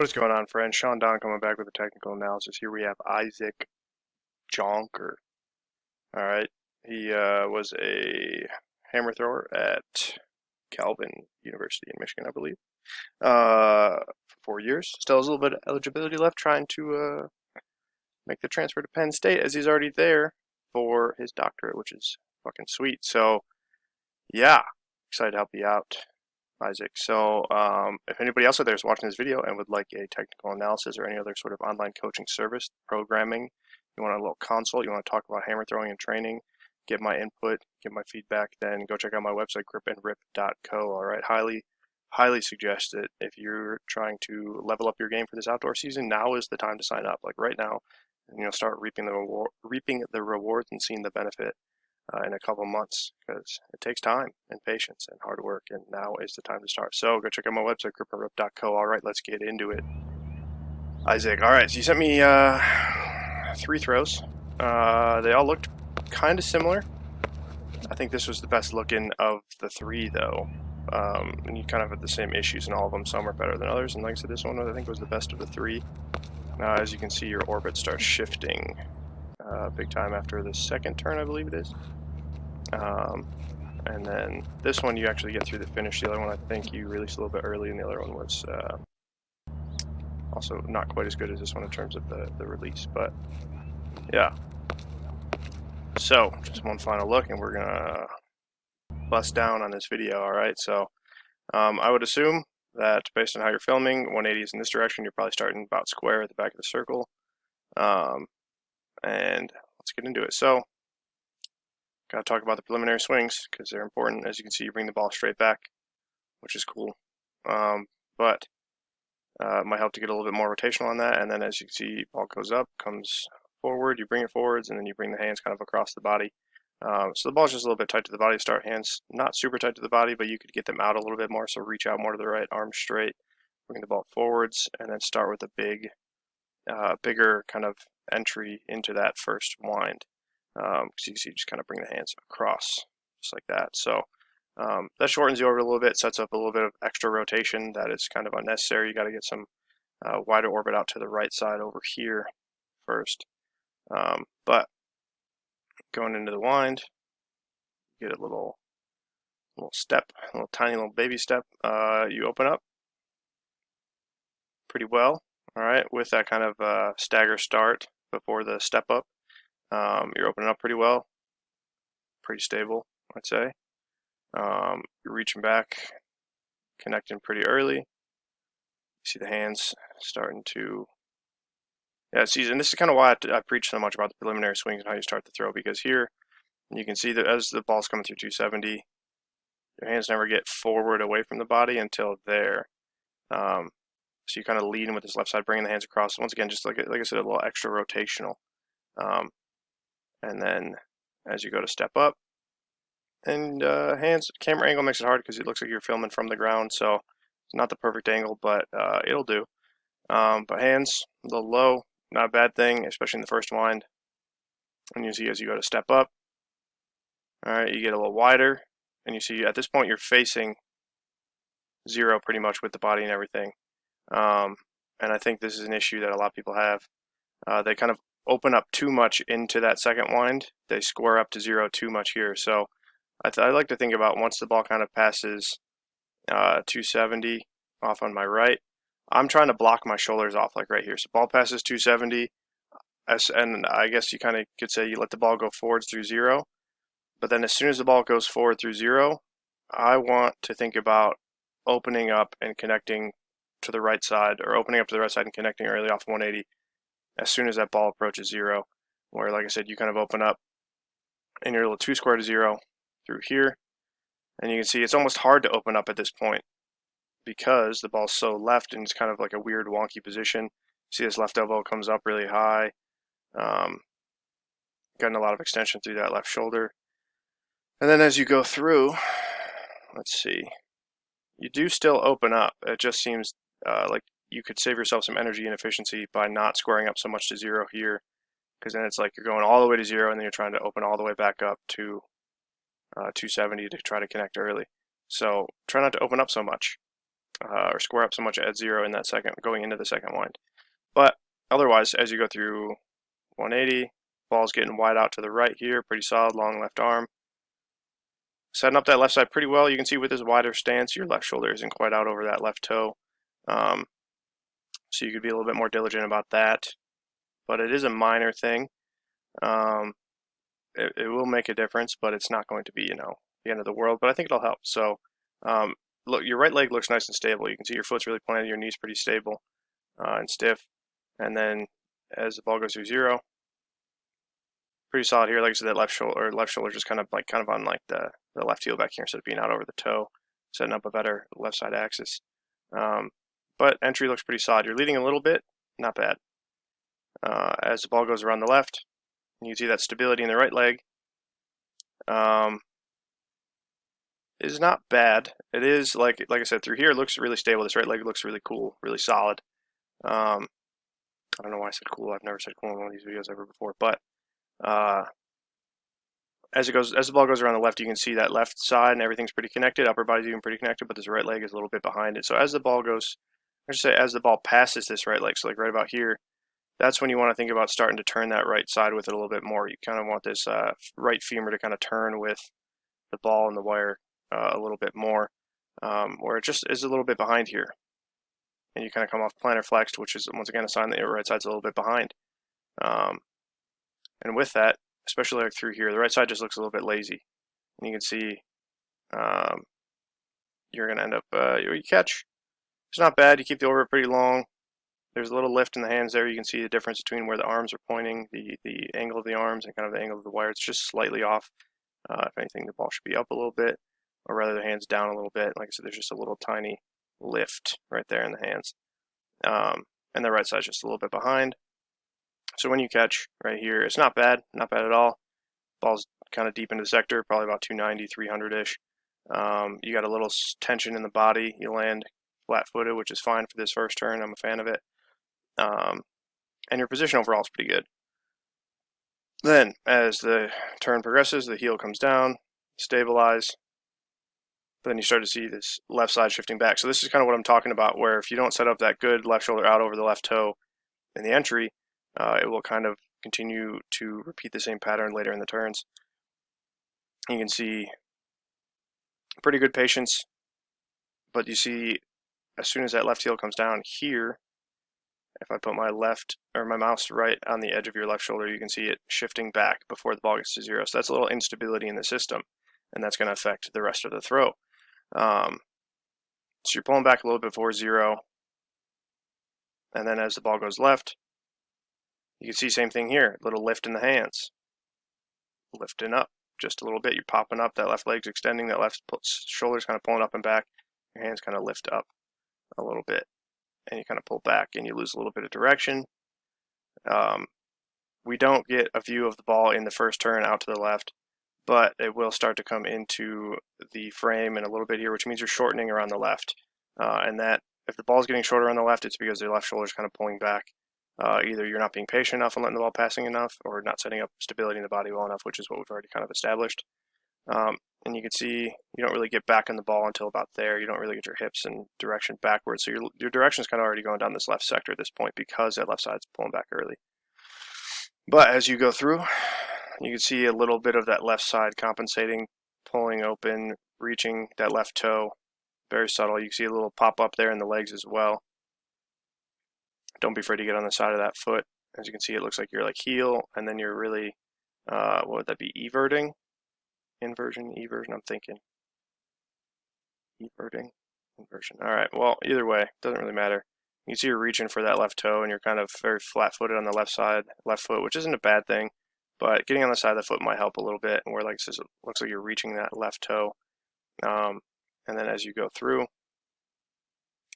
What is going on, friends? Sean Don coming back with a technical analysis. Here we have Isaac Jonker. All right, he was a hammer thrower at Calvin University in Michigan, I believe, for 4 years. Still has a little bit of eligibility left, trying to make the transfer to Penn State as he's already there for his doctorate, which is fucking sweet. So, yeah, excited to help you out, Isaac. So, if anybody else out there is watching this video and would like a technical analysis or any other sort of online coaching service, programming, you want a little consult, you want to talk about hammer throwing and training, get my input, get my feedback, then go check out my website, gripandrip.co. All right, highly suggest it. If you're trying to level up your game for this outdoor season, now is the time to sign up. Like right now, and start reaping the rewards and seeing the benefit in a couple months, because it takes time and patience and hard work, and now is the time to start. So go check out my website, gripandrip.co. All right, let's get into it. Isaac, all right, so you sent me 3 throws. They all looked kind of similar. I think this was the best looking of the 3, though. And you kind of had the same issues in all of them. Some are better than others, and like I said, this one I think was the best of the 3. Now, as you can see, your orbit starts shifting big time after the second turn, I believe it is. And then this one you actually get through the finish. The other one I think you released a little bit early, and the other one was also not quite as good as this one in terms of the release. But yeah. So just one final look, and we're gonna bust down on this video. All right. So I would assume that based on how you're filming, 180 is in this direction. You're probably starting about square at the back of the circle. And let's get into it. So, gotta talk about the preliminary swings because they're important. As you can see, you bring the ball straight back, which is cool. But it might help to get a little bit more rotational on that. And then as you can see, ball goes up, comes forward, you bring it forwards, and then you bring the hands kind of across the body. So the ball's just a little bit tight to the body to start. Hands not super tight to the body, but you could get them out a little bit more. So reach out more to the right, arm straight, bring the ball forwards, and then start with a bigger kind of entry into that first wind. So you see, just kind of bring the hands across just like that. So that shortens the orbit a little bit, sets up a little bit of extra rotation that is kind of unnecessary. You got to get some wider orbit out to the right side over here first. But going into the wind, get a little step, a little tiny little baby step. You open up pretty well. All right, with that kind of stagger start before the step up, you're opening up pretty well, pretty stable, I'd say. You're reaching back, connecting pretty early. You see the hands starting to, yeah, see, and this is kind of why I preach so much about the preliminary swings and how you start the throw, because here you can see that as the ball's coming through 270, your hands never get forward away from the body until there. So you kind of lead in with this left side, bringing the hands across. Once again, just like I said, a little extra rotational. And then as you go to step up, and hands, camera angle makes it hard because it looks like you're filming from the ground. So it's not the perfect angle, but it'll do. But hands a little low, not a bad thing, especially in the first wind. And you see as you go to step up, all right, you get a little wider, and you see at this point you're facing 0 pretty much with the body and everything. And I think this is an issue that a lot of people have. They kind of open up too much into that second wind. They square up to 0 too much here. So I like to think about once the ball kind of passes 270 off on my right, I'm trying to block my shoulders off like right here. So ball passes 270, and I guess you kind of could say you let the ball go forwards through 0. But then as soon as the ball goes forward through 0, I want to think about opening up and connecting to the right side, or opening up to the right side and connecting early off 180 as soon as that ball approaches 0, where, like I said, you kind of open up and you're a little too square to 0 through here. And you can see it's almost hard to open up at this point because the ball's so left and it's kind of like a weird wonky position. See this left elbow comes up really high, getting a lot of extension through that left shoulder. And then as you go through, let's see, you do still open up. It just seems like you could save yourself some energy and efficiency by not squaring up so much to 0 here, because then it's like you're going all the way to 0 and then you're trying to open all the way back up to 270 to try to connect early. So try not to open up so much. or square up so much at 0 in that second, going into the second wind. But otherwise, as you go through 180, ball's getting wide out to the right here, pretty solid, long left arm. Setting up that left side pretty well. You can see with this wider stance, your left shoulder isn't quite out over that left toe. So you could be a little bit more diligent about that. But it is a minor thing. It will make a difference, but it's not going to be, the end of the world. But I think it'll help. So, look, your right leg looks nice and stable. You can see your foot's really planted, your knee's pretty stable and stiff. And then as the ball goes through 0, pretty solid here. Like I said, that left shoulder just kind of on like the left heel back here instead of being out over the toe, setting up a better left side axis. But entry looks pretty solid. You're leading a little bit, not bad. As the ball goes around the left, you can see that stability in the right leg is not bad. It is, like I said, through here it looks really stable. This right leg looks really cool, really solid. I don't know why I said cool. I've never said cool in one of these videos ever before. But as the ball goes around the left, you can see that left side and everything's pretty connected. Upper body's even pretty connected, but this right leg is a little bit behind it. So as the ball goes, I should say, as the ball passes this right leg, so like right about here, that's when you want to think about starting to turn that right side with it a little bit more. You kind of want this right femur to kind of turn with the ball and the wire a little bit more, where it just is a little bit behind here. And you kind of come off plantar flexed, which is once again a sign that your right side's a little bit behind. And with that, especially like through here, the right side just looks a little bit lazy. And you can see you're going to end up, you catch. It's not bad. You keep the orbit pretty long. There's a little lift in the hands there. You can see the difference between where the arms are pointing, the angle of the arms, and kind of the angle of the wire. It's just slightly off. If anything, the ball should be up a little bit, or rather the hands down a little bit. Like I said, there's just a little tiny lift right there in the hands. And the right side's just a little bit behind. So when you catch right here, it's not bad at all. Ball's kind of deep into the sector, probably about 290, 300-ish. You got a little tension in the body. You land flat-footed, which is fine for this first turn. I'm a fan of it. And your position overall is pretty good. Then, as the turn progresses, the heel comes down, stabilize. But then you start to see this left side shifting back. So this is kind of what I'm talking about, where if you don't set up that good left shoulder out over the left toe in the entry, it will kind of continue to repeat the same pattern later in the turns. You can see pretty good patience, but you see as soon as that left heel comes down here, if I put my mouse right on the edge of your left shoulder, you can see it shifting back before the ball gets to 0. So that's a little instability in the system, and that's going to affect the rest of the throw. So you're pulling back a little bit before 0, and then as the ball goes left, you can see same thing here, little lift in the hands, lifting up just a little bit. You're popping up, that left leg's extending, that left shoulder's kind of pulling up and back, your hands kind of lift up a little bit, and you kind of pull back and you lose a little bit of direction. We don't get a view of the ball in the first turn out to the left, but it will start to come into the frame in a little bit here, which means you're shortening around the left. And that if the ball's getting shorter on the left, it's because the left shoulder is kind of pulling back. Either you're not being patient enough and letting the ball passing enough, or not setting up stability in the body well enough, which is what we've already kind of established. And you can see you don't really get back on the ball until about there. You don't really get your hips and direction backwards. So your direction is kind of already going down this left sector at this point because that left side's pulling back early. But as you go through, you can see a little bit of that left side compensating, pulling open, reaching that left toe. Very subtle. You can see a little pop up there in the legs as well. Don't be afraid to get on the side of that foot. As you can see, it looks like you're like heel, and then you're really, what would that be, everting? Inversion, eversion, I'm thinking. Everting, inversion. All right, well, either way, doesn't really matter. You can see you're reaching for that left toe, and you're kind of very flat-footed on the left side, left foot, which isn't a bad thing, but getting on the side of the foot might help a little bit, and where like this, it looks like you're reaching that left toe. And then as you go through,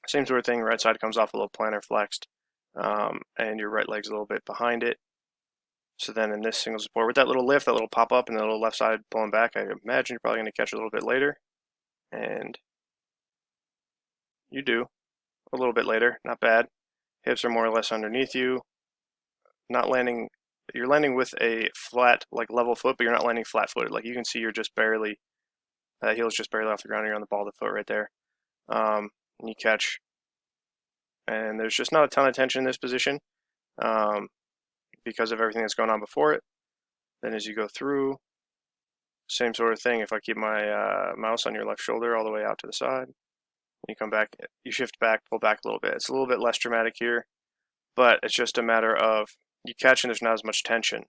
same sort of thing, right side comes off a little plantar flexed, and your right leg's a little bit behind it. So then in this single support, with that little lift, that little pop up, and the little left side pulling back, I imagine you're probably going to catch a little bit later. And you do. A little bit later, not bad. Hips are more or less underneath you. Not landing, you're landing with a flat, like level foot, but you're not landing flat footed. Like you can see you're just barely, that heel's just barely off the ground, and you're on the ball of the foot right there. and you catch, and there's just not a ton of tension in this position because of everything that's going on before it. Then as you go through, same sort of thing. If I keep my mouse on your left shoulder all the way out to the side, you come back, you shift back, pull back a little bit. It's a little bit less dramatic here, but it's just a matter of you catch and there's not as much tension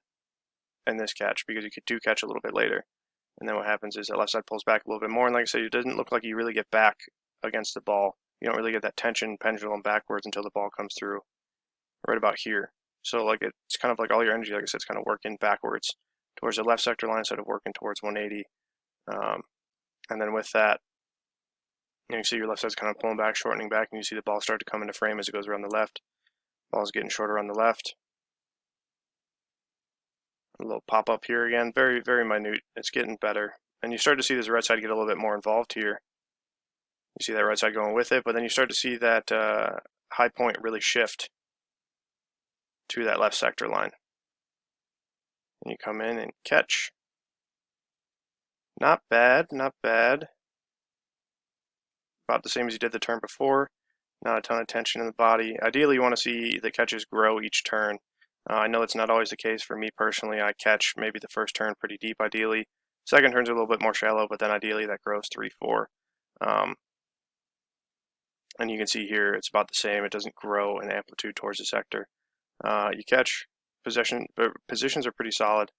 in this catch because you do catch a little bit later. And then what happens is that left side pulls back a little bit more. And like I said, it doesn't look like you really get back against the ball. You don't really get that tension pendulum backwards until the ball comes through right about here. So like it's kind of like all your energy, like I said, it's kind of working backwards towards the left sector line instead of working towards 180. And then with that, you see your left side's kind of pulling back, shortening back, and you see the ball start to come into frame as it goes around the left. Ball's getting shorter on the left. A little pop up here again, very, very minute. It's getting better. And you start to see this right side get a little bit more involved here. You see that right side going with it, but then you start to see that high point really shift to that left sector line. And you come in and catch. Not bad, not bad. About the same as you did the turn before. Not a ton of tension in the body. Ideally, you want to see the catches grow each turn. I know it's not always the case for me personally. I catch maybe the first turn pretty deep, ideally. Second turn's a little bit more shallow, but then ideally that grows 3-4. And you can see here it's about the same. It doesn't grow in amplitude towards the sector. You catch, positions are pretty solid,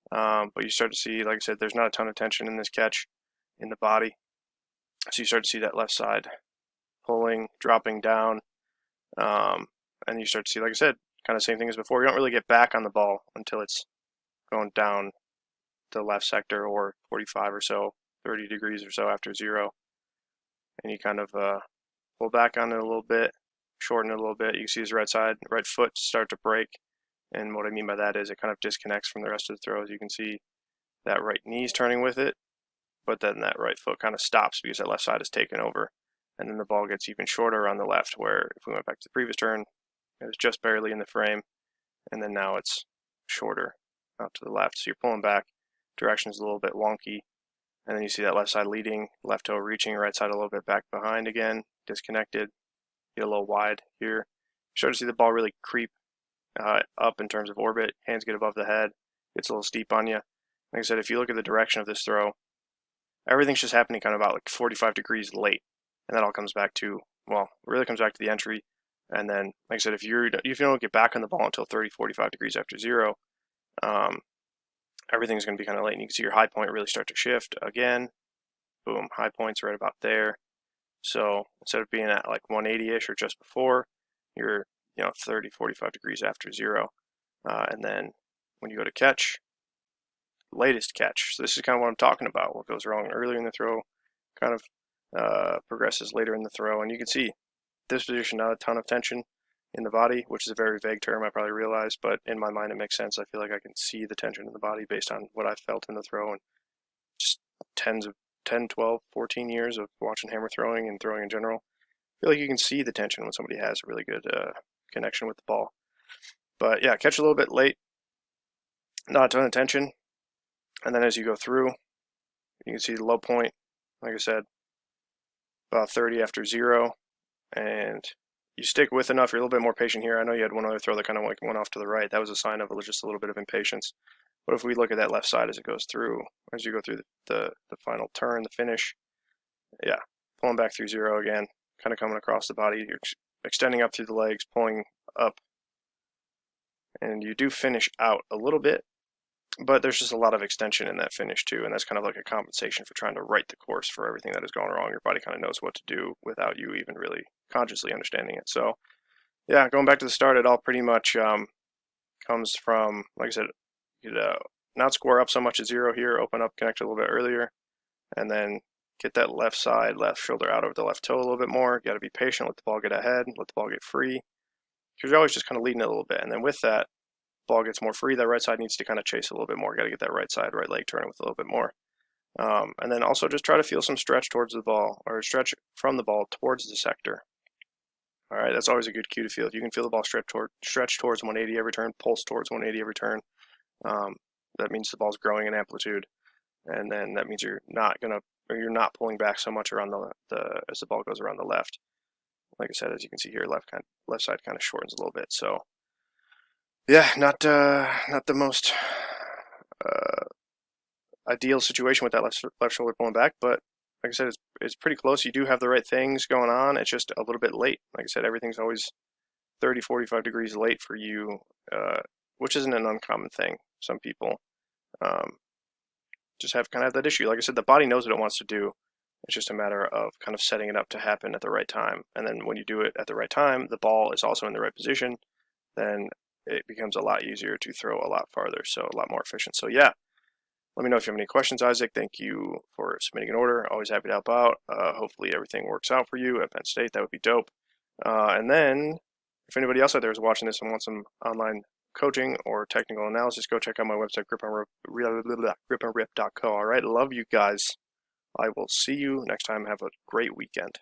but you start to see, like I said, there's not a ton of tension in this catch in the body. So you start to see that left side pulling, dropping down, and you start to see, like I said, kind of same thing as before. You don't really get back on the ball until it's going down the left sector or 45 or so, 30 degrees or so after zero. And you kind of pull back on it a little bit, shorten it a little bit. You can see his right side, right foot start to break. And what I mean by that is it kind of disconnects from the rest of the throws. You can see that right knee's turning with it, but then that right foot kind of stops because that left side is taken over. And then the ball gets even shorter on the left, where if we went back to the previous turn, it was just barely in the frame, and then now it's shorter out to the left. So you're pulling back, direction's a little bit wonky, and then you see that left side leading, left toe reaching, right side a little bit back behind again, disconnected, get a little wide here. You start to see the ball really creep up in terms of orbit, hands get above the head, gets a little steep on you. Like I said, if you look at the direction of this throw, everything's just happening kind of about like 45 degrees late. And that all comes back to, well, it really comes back to the entry. And then, like I said, if you don't get back on the ball until 30, 45 degrees after zero, everything's going to be kind of late. And you can see your high point really start to shift again. Boom, high point's right about there. So instead of being at like 180-ish or just before, you're 30, 45 degrees after zero. And then when you go to catch, latest catch. So this is kind of what I'm talking about. What goes wrong earlier in the throw kind of progresses later in the throw. And you can see this position, not a ton of tension in the body, which is a very vague term, I probably realize, but in my mind it makes sense. I feel like I can see the tension in the body based on what I felt in the throw and just 10, 12, 14 years of watching hammer throwing and throwing in general. I feel like you can see the tension when somebody has a really good connection with the ball. But yeah, catch a little bit late, not a ton of tension, and then as you go through, you can see the low point, like I said, about 30 after zero, and you stick with enough. You're a little bit more patient here. I know you had one other throw that kind of like went off to the right. That was a sign of just a little bit of impatience. But if we look at that left side as it goes through, as you go through the final turn, the finish, yeah, pulling back through zero again, kind of coming across the body. You're extending up through the legs, pulling up, and you do finish out a little bit, but there's just a lot of extension in that finish too, and that's kind of like a compensation for trying to right the course for everything that is going wrong. Your body kind of knows what to do without you even really consciously understanding it. So yeah, going back to the start, it all pretty much comes from, like I said, you not square up so much at zero here, open up, connect a little bit earlier, and then get that left side, left shoulder out over the left toe a little bit more. You got to be patient, let the ball get ahead, let the ball get free, because you're always just kind of leading it a little bit. And then with that, ball gets more free, that right side needs to kind of chase a little bit more. Got to get that right side, right leg turning with a little bit more. And then also just try to feel some stretch towards the ball, or stretch from the ball towards the sector. All right, that's always a good cue to feel. If you can feel the ball stretch towards 180 every turn, pulse towards 180 every turn, that means the ball's growing in amplitude, and then that means you're not pulling back so much around as the ball goes around the left. Like I said, as you can see here, left side kind of shortens a little bit. So yeah, not the most ideal situation with that left shoulder pulling back, but like I said, it's pretty close. You do have the right things going on. It's just a little bit late. Like I said, everything's always 30, 45 degrees late for you, which isn't an uncommon thing. Some people just have kind of that issue. Like I said, the body knows what it wants to do. It's just a matter of kind of setting it up to happen at the right time. And then when you do it at the right time, the ball is also in the right position, then it becomes a lot easier to throw a lot farther, so a lot more efficient. So yeah, let me know if you have any questions, Isaac. Thank you for submitting an order. Always happy to help out. Hopefully everything works out for you at Penn State. That would be dope. And then if anybody else out there is watching this and wants some online coaching or technical analysis, go check out my website, gripandrip.co. All right, love you guys. I will see you next time. Have a great weekend.